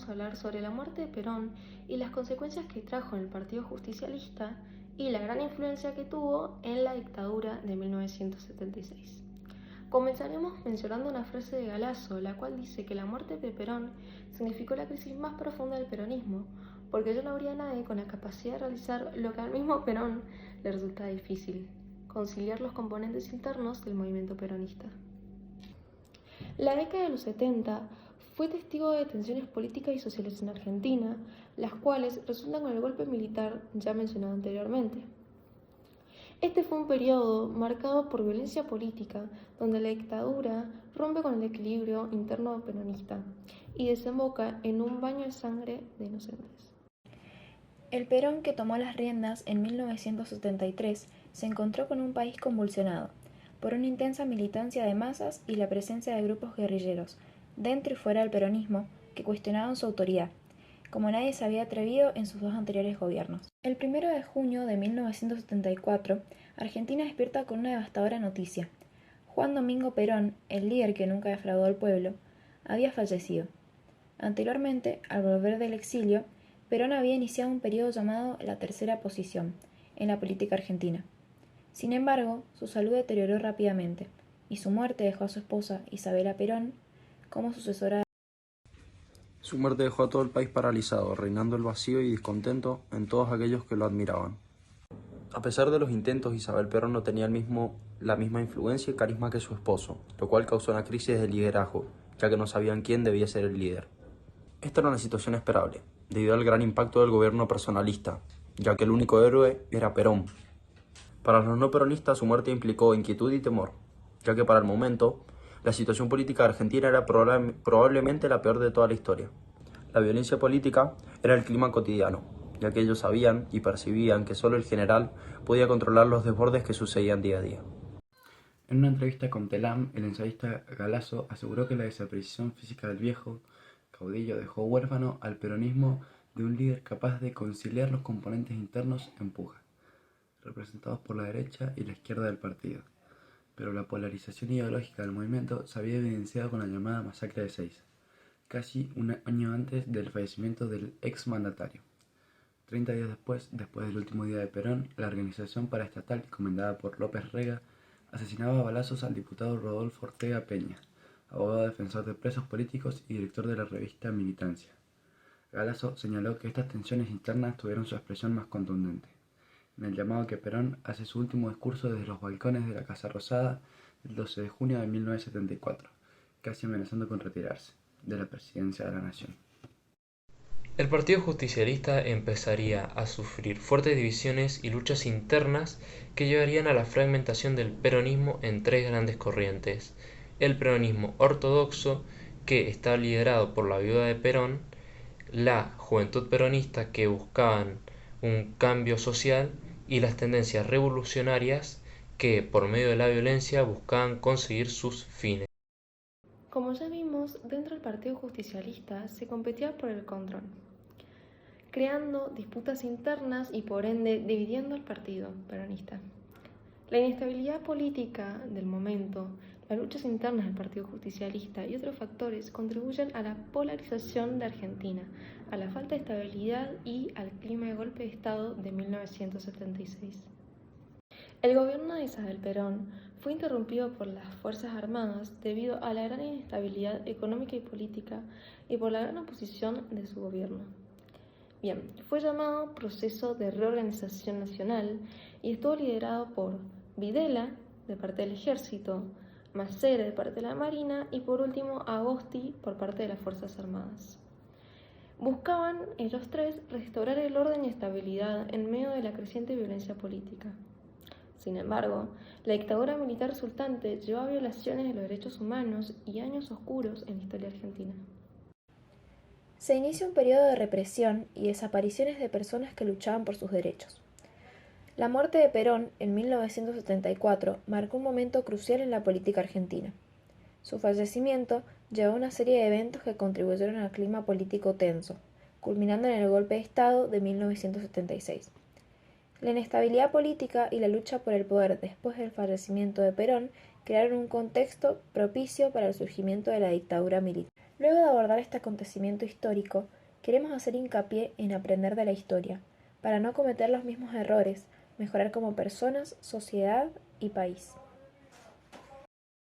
vamos a hablar sobre la muerte de Perón y las consecuencias que trajo en el Partido Justicialista y la gran influencia que tuvo en la dictadura de 1976. Comenzaremos mencionando una frase de Galasso, la cual dice que la muerte de Perón significó la crisis más profunda del peronismo, porque ya no habría nadie con la capacidad de realizar lo que al mismo Perón le resultaba difícil: conciliar los componentes internos del movimiento peronista. La década de los 70 fue testigo de tensiones políticas y sociales en Argentina, las cuales resultan con el golpe militar ya mencionado anteriormente. Este fue un periodo marcado por violencia política, donde la dictadura rompe con el equilibrio interno peronista y desemboca en un baño de sangre de inocentes. El Perón, que tomó las riendas en 1973, se encontró con un país convulsionado por una intensa militancia de masas y la presencia de grupos guerrilleros, dentro y fuera del peronismo, que cuestionaban su autoridad, como nadie se había atrevido en sus dos anteriores gobiernos. El 1 de junio de 1974, Argentina despierta con una devastadora noticia. Juan Domingo Perón, el líder que nunca defraudó al pueblo, había fallecido. Anteriormente, al volver del exilio, Perón había iniciado un periodo llamado la Tercera Posición en la política argentina. Sin embargo, su salud deterioró rápidamente, y su muerte dejó a su esposa, Isabela Perón, como sucesora. Su muerte dejó a todo el país paralizado, reinando el vacío y descontento en todos aquellos que lo admiraban. A pesar de los intentos, Isabel Perón no tenía la misma influencia y carisma que su esposo, lo cual causó una crisis de liderazgo, ya que no sabían quién debía ser el líder. Esta era una situación esperable, debido al gran impacto del gobierno personalista, ya que el único héroe era Perón. Para los no peronistas, su muerte implicó inquietud y temor, ya que para el momento, la situación política de Argentina era probablemente la peor de toda la historia. La violencia política era el clima cotidiano, ya que ellos sabían y percibían que solo el general podía controlar los desbordes que sucedían día a día. En una entrevista con Telam, el ensayista Galasso aseguró que la desaparición física del viejo caudillo dejó huérfano al peronismo de un líder capaz de conciliar los componentes internos en puja, representados por la derecha y la izquierda del partido. Pero la polarización ideológica del movimiento se había evidenciado con la llamada masacre de Seiza, casi un año antes del fallecimiento del exmandatario. 30 días después del último día de Perón, la organización paraestatal, comandada por López Rega, asesinaba a balazos al diputado Rodolfo Ortega Peña, abogado defensor de presos políticos y director de la revista Militancia. Galasso señaló que estas tensiones internas tuvieron su expresión más contundente en el llamado que Perón hace su último discurso desde los balcones de la Casa Rosada el 12 de junio de 1974, casi amenazando con retirarse de la presidencia de la nación. El Partido Justicialista empezaría a sufrir fuertes divisiones y luchas internas que llevarían a la fragmentación del peronismo en tres grandes corrientes: el peronismo ortodoxo, que estaba liderado por la viuda de Perón; la juventud peronista, que buscaban un cambio social; y las tendencias revolucionarias, que por medio de la violencia buscaban conseguir sus fines. Como ya vimos, dentro del Partido Justicialista se competía por el control, creando disputas internas y por ende dividiendo al partido peronista. La inestabilidad política del momento, las luchas internas del Partido Justicialista y otros factores contribuyen a la polarización de Argentina, a la falta de estabilidad y al clima de golpe de Estado de 1976. El gobierno de Isabel Perón fue interrumpido por las Fuerzas Armadas debido a la gran inestabilidad económica y política y por la gran oposición de su gobierno. Bien, fue llamado Proceso de Reorganización Nacional y estuvo liderado por Videla, de parte del Ejército, Macera, de parte de la Marina, y por último Agosti, por parte de las Fuerzas Armadas. Buscaban ellos tres restaurar el orden y estabilidad en medio de la creciente violencia política. Sin embargo, la dictadura militar resultante llevó a violaciones de los derechos humanos y años oscuros en la historia argentina. Se inicia un periodo de represión y desapariciones de personas que luchaban por sus derechos. La muerte de Perón en 1974 marcó un momento crucial en la política argentina. Su fallecimiento llevó a una serie de eventos que contribuyeron al clima político tenso, culminando en el golpe de Estado de 1976. La inestabilidad política y la lucha por el poder después del fallecimiento de Perón crearon un contexto propicio para el surgimiento de la dictadura militar. Luego de abordar este acontecimiento histórico, queremos hacer hincapié en aprender de la historia, para no cometer los mismos errores, mejorar como personas, sociedad y país.